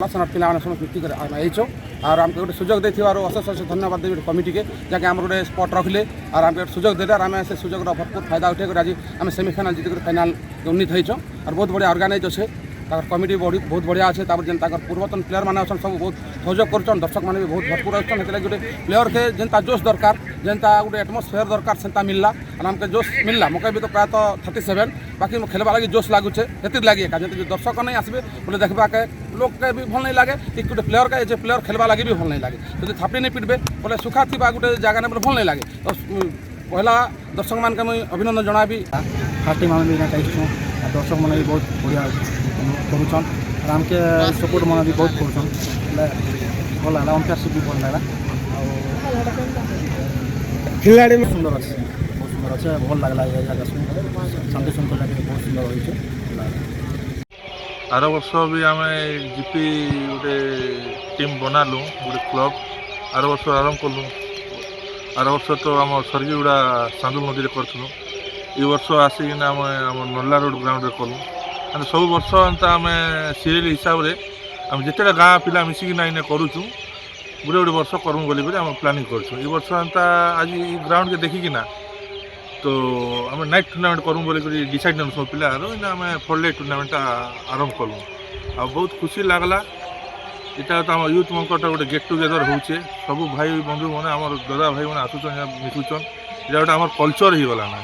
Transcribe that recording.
पास पिला समस्त मिट्टी आईचो और आमको गोटे सुजोग देथिबारु अशेष अशेष धन्यवाद देवी कमिटी के जहाँकि आम गोटे स्पट रखिले और आमको सुजोग देते आम से सुजोग भरपूर फायदा उठे आज आम सेमिफाइनाल जीत फाइनाल उन्नीत होइछो और बहुत बढ़िया ऑर्गेनाइज अच्छे कमिटी बहुत बढ़िया अच्छे जेन पूर्वतन प्लेयर मैंने अच्छा सब बहुत सहयोग कर दर्शक मैंने भी बहुत भरपूर अच्छे गोटे प्लेयर के जेनता जोश दरकार जेनता गोटे एटमोस्फेयर दरकार सेंता मिलला और आमके जोश मिलला मौका भी तो प्रायतः 37 बाकी खेलवा लगी जोश लगुचे हेतिर लगी एका जो दर्शक नहीं आसबे बोले देखा के लोग के भी भल नहीं लगे कि गोटे प्लेयर का जे प्लेयर खेलवा लगी भी भल नहीं लगे जो थापड़ी नहीं पिटबे बोले सुखा थी गोटे जगह नहीं बोले भल नहीं लगे तो पहला दर्शक मान के मुझे अभिनंदन जनाबी फर्स्ट टाइम आम भी चाहिए दर्शक मैंने भी बहुत बढ़िया करुचन और आमके सपोर्ट मैंने भी बहुत करुचन भल लगा अंपायरशिप भी भल लगा खिलाड़ी सुंदर अच्छे बहुत सुंदर अच्छे भल लगला ये जगह शांति शृंखला बहुत सुंदर रही आर वर्ष भी आम जीपी गोटे टीम बनालु गोटे क्लब आर वर्ष आरंभ कलु आर वर्ष तो आम सरगीगुड़ा चांदुल नदी में करूँ ये वर्ष आसिकिना आम नल्ला रोड ग्राउंड कलु सब वर्ष एंता आम सीरियल हिसाब से आम जिते गाँ पिला मिसिकिना इने करुचु गोटे गोटे वर्ष करमु बोली आम प्लानिंग करछुँ ये वर्ष एंता आज ग्राउंड के देखिकिना तो आम नाइट टूर्नामेंट करूँ बोली डिसाइड सब पिला आम फुल टूर्नामेंट आरंभ कलु आ बहुत खुशी लगला इटा तो आम यूथ मंकर गोटे गेट टुगेदर होचे सब भाई बंधु मैंने आम दादा भाई मैंने आसुचन मिशुचन इटा गोटे आम कल्चर हो गला ना।